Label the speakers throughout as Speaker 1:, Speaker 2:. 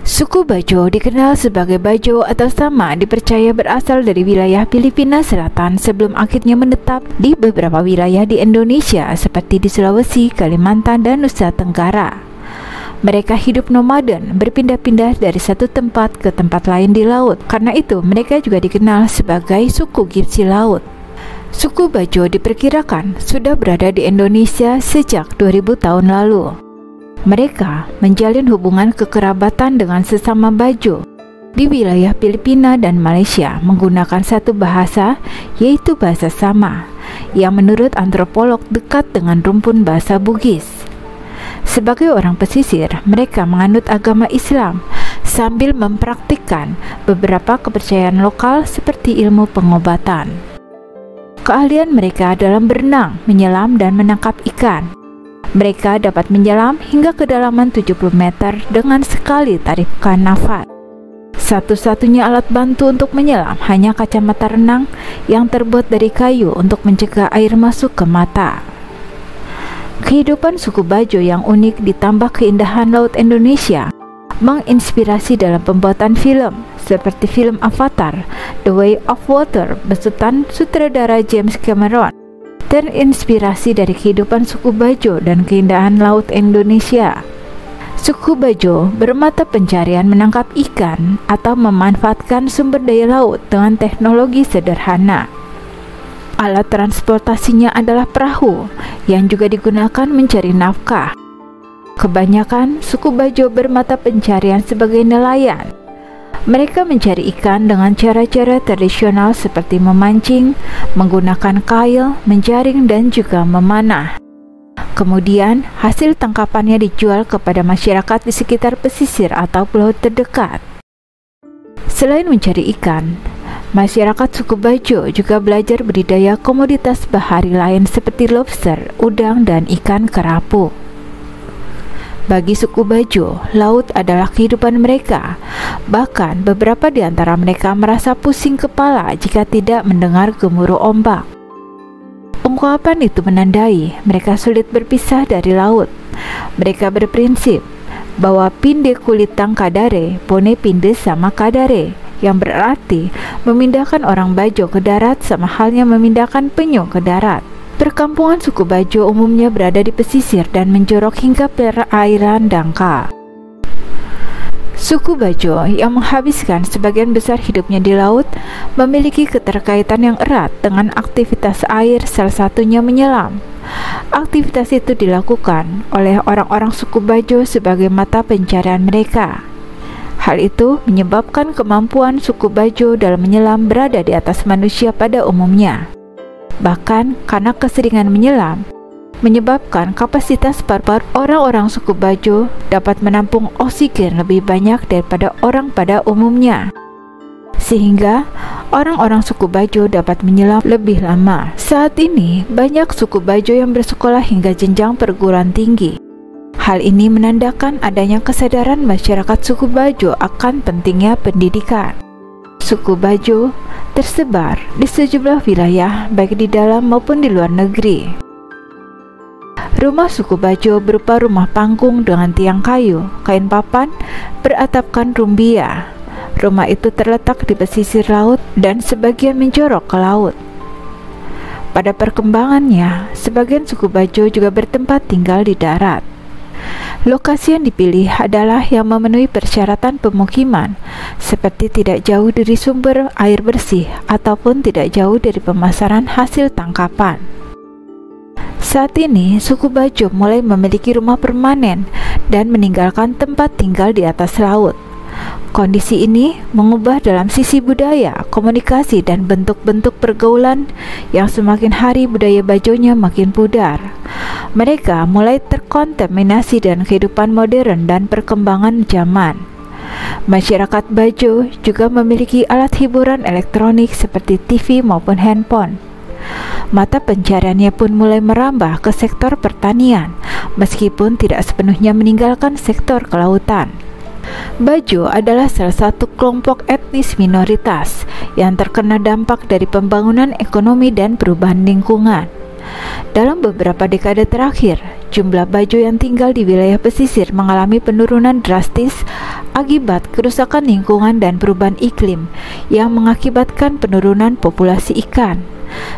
Speaker 1: Suku Bajo dikenal sebagai Bajo atau Sama dipercaya berasal dari wilayah Filipina Selatan sebelum akhirnya menetap di beberapa wilayah di Indonesia seperti di Sulawesi, Kalimantan, dan Nusa Tenggara. Mereka hidup nomaden, berpindah-pindah dari satu tempat ke tempat lain di laut. Karena itu, mereka juga dikenal sebagai suku Gipsi Laut. Suku Bajo diperkirakan sudah berada di Indonesia sejak 2000 tahun lalu. Mereka menjalin hubungan kekerabatan dengan sesama Bajo di wilayah Filipina dan Malaysia menggunakan satu bahasa, yaitu bahasa Sama, yang menurut antropolog dekat dengan rumpun bahasa Bugis. Sebagai orang pesisir, mereka menganut agama Islam sambil mempraktikkan beberapa kepercayaan lokal seperti ilmu pengobatan. Keahlian mereka dalam berenang, menyelam, dan menangkap ikan. Mereka dapat menyelam hingga kedalaman 70 meter dengan sekali tarikkan nafas. Satu-satunya alat bantu untuk menyelam hanya kacamata renang yang terbuat dari kayu untuk mencegah air masuk ke mata. Kehidupan suku Bajo yang unik ditambah keindahan laut Indonesia menginspirasi dalam pembuatan film seperti film Avatar, The Way of Water besutan sutradara James Cameron. Terinspirasi dari kehidupan suku Bajo dan keindahan laut Indonesia. Suku Bajo bermata pencarian menangkap ikan atau memanfaatkan sumber daya laut dengan teknologi sederhana. Alat transportasinya adalah perahu yang juga digunakan mencari nafkah. Kebanyakan suku Bajo bermata pencarian sebagai nelayan. Mereka mencari ikan dengan cara-cara tradisional seperti memancing, menggunakan kail, menjaring, dan juga memanah. Kemudian, hasil tangkapannya dijual kepada masyarakat di sekitar pesisir atau pulau terdekat. Selain mencari ikan, masyarakat suku Bajo juga belajar budidaya komoditas bahari lain seperti lobster, udang, dan ikan kerapu. Bagi suku Bajo, laut adalah kehidupan mereka. Bahkan beberapa di antara mereka merasa pusing kepala jika tidak mendengar gemuruh ombak. Ungkapan itu menandai mereka sulit berpisah dari laut. Mereka berprinsip bahwa pinde kulitang kadare, pone pinde sama kadare, yang berarti memindahkan orang Bajo ke darat sama halnya memindahkan penyu ke darat. Perkampungan suku Bajo umumnya berada di pesisir dan menjorok hingga perairan dangkal. Suku Bajo yang menghabiskan sebagian besar hidupnya di laut memiliki keterkaitan yang erat dengan aktivitas air, salah satunya menyelam. Aktivitas itu dilakukan oleh orang-orang suku Bajo sebagai mata pencarian mereka. Hal itu menyebabkan kemampuan suku Bajo dalam menyelam berada di atas manusia pada umumnya. Bahkan karena keseringan menyelam, menyebabkan kapasitas paru-paru orang-orang suku Bajo dapat menampung oksigen lebih banyak daripada orang pada umumnya. Sehingga orang-orang suku Bajo dapat menyelam lebih lama. Saat ini, banyak suku Bajo yang bersekolah hingga jenjang perguruan tinggi. Hal ini menandakan adanya kesadaran masyarakat suku Bajo akan pentingnya pendidikan. Suku Bajo tersebar di sejumlah wilayah baik di dalam maupun di luar negeri. Rumah suku Bajo berupa rumah panggung dengan tiang kayu, kain papan, beratapkan rumbia. Rumah itu terletak di pesisir laut dan sebagian menjorok ke laut. Pada perkembangannya, sebagian suku Bajo juga bertempat tinggal di darat. Lokasi yang dipilih adalah yang memenuhi persyaratan pemukiman, seperti tidak jauh dari sumber air bersih ataupun tidak jauh dari pemasaran hasil tangkapan. Saat ini, suku Bajo mulai memiliki rumah permanen dan meninggalkan tempat tinggal di atas laut. Kondisi ini mengubah dalam sisi budaya, komunikasi, dan bentuk-bentuk pergaulan yang semakin hari budaya Bajonya makin pudar. Mereka mulai terkontaminasi dengan kehidupan modern dan perkembangan zaman. Masyarakat Bajo juga memiliki alat hiburan elektronik seperti TV maupun handphone. Mata pencariannya pun mulai merambah ke sektor pertanian, meskipun tidak sepenuhnya meninggalkan sektor kelautan. Bajo adalah salah satu kelompok etnis minoritas yang terkena dampak dari pembangunan ekonomi dan perubahan lingkungan. Dalam beberapa dekade terakhir, jumlah Bajo yang tinggal di wilayah pesisir mengalami penurunan drastis akibat kerusakan lingkungan dan perubahan iklim yang mengakibatkan penurunan populasi ikan.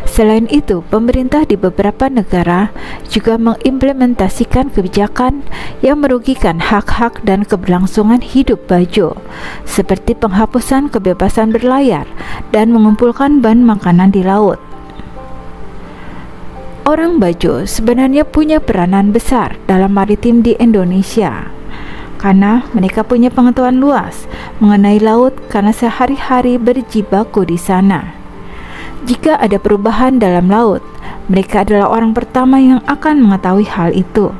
Speaker 1: Selain itu, pemerintah di beberapa negara juga mengimplementasikan kebijakan yang merugikan hak-hak dan keberlangsungan hidup bajo, seperti penghapusan kebebasan berlayar dan mengumpulkan bahan makanan di laut. Orang bajo sebenarnya punya peranan besar dalam maritim di Indonesia, karena mereka punya pengetahuan luas mengenai laut karena sehari-hari berjibaku di sana. Jika ada perubahan dalam laut, mereka adalah orang pertama yang akan mengetahui hal itu.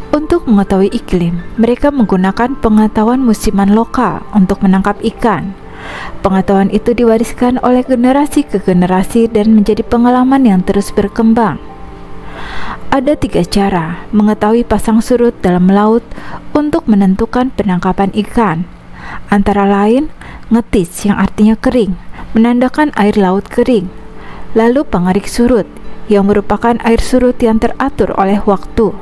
Speaker 1: Untuk mengetahui iklim, mereka menggunakan pengetahuan musiman lokal untuk menangkap ikan. Pengetahuan itu diwariskan oleh generasi ke generasi dan menjadi pengalaman yang terus berkembang. Ada 3 cara mengetahui pasang surut dalam laut untuk menentukan penangkapan ikan, antara lain ngetis yang artinya kering, menandakan air laut kering, lalu pangarik surut yang merupakan air surut yang teratur oleh waktu,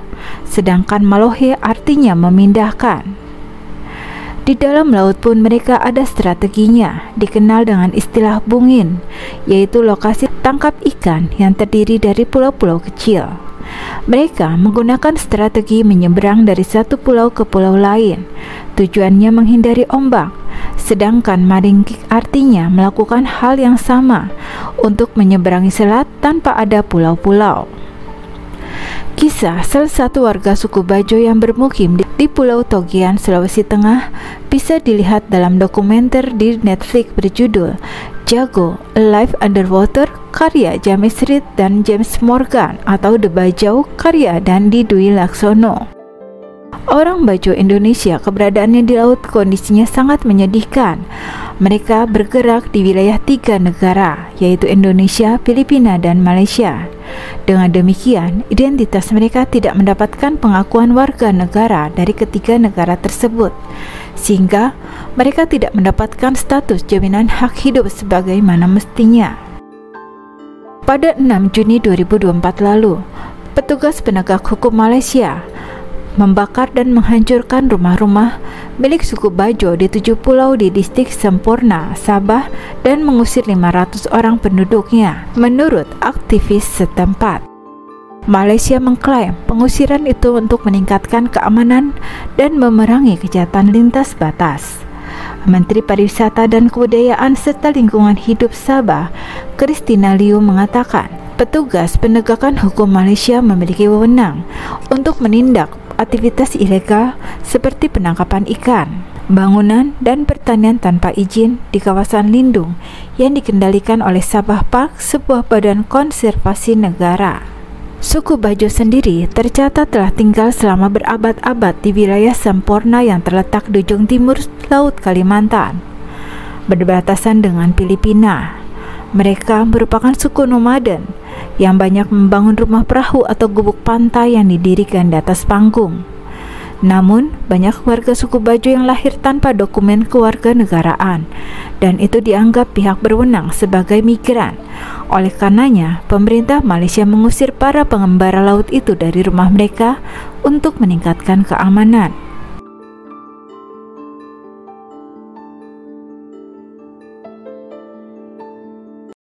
Speaker 1: sedangkan malohe artinya memindahkan. Di dalam laut pun mereka ada strateginya, dikenal dengan istilah bungin, yaitu lokasi tangkap ikan yang terdiri dari pulau-pulau kecil. Mereka menggunakan strategi menyeberang dari satu pulau ke pulau lain, tujuannya menghindari ombak, sedangkan maringkik artinya melakukan hal yang sama untuk menyeberangi selat tanpa ada pulau-pulau. Kisah salah satu warga suku Bajo yang bermukim di Pulau Togian, Sulawesi Tengah bisa dilihat dalam dokumenter di Netflix berjudul Jago, Alive Underwater, karya James Reed dan James Morgan, atau The Bajau, karya Dandi Dwi Laksono. Orang Bajo Indonesia keberadaannya di laut kondisinya sangat menyedihkan. Mereka bergerak di wilayah 3 negara, yaitu Indonesia, Filipina, dan Malaysia. Dengan demikian, identitas mereka tidak mendapatkan pengakuan warga negara dari ketiga negara tersebut, sehingga mereka tidak mendapatkan status jaminan hak hidup sebagaimana mestinya. Pada 6 Juni 2024 lalu, petugas penegak hukum Malaysia membakar dan menghancurkan rumah-rumah milik suku Bajo di 7 pulau di distrik Semporna, Sabah, dan mengusir 500 orang penduduknya, menurut aktivis setempat. Malaysia mengklaim pengusiran itu untuk meningkatkan keamanan dan memerangi kejahatan lintas batas. Menteri Pariwisata dan Kebudayaan serta Lingkungan Hidup Sabah, Christina Liu, mengatakan petugas penegakan hukum Malaysia memiliki wewenang untuk menindak aktivitas ilegal seperti penangkapan ikan, bangunan, dan pertanian tanpa izin di kawasan lindung yang dikendalikan oleh Sabah Park, sebuah badan konservasi negara. Suku Bajo sendiri tercatat telah tinggal selama berabad-abad di wilayah Semporna yang terletak di ujung timur Laut Kalimantan, berbatasan dengan Filipina. Mereka merupakan suku nomaden yang banyak membangun rumah perahu atau gubuk pantai yang didirikan di atas panggung. Namun, banyak warga suku Bajo yang lahir tanpa dokumen kewarganegaraan, dan itu dianggap pihak berwenang sebagai migran. Oleh karenanya, pemerintah Malaysia mengusir para pengembara laut itu dari rumah mereka untuk meningkatkan keamanan.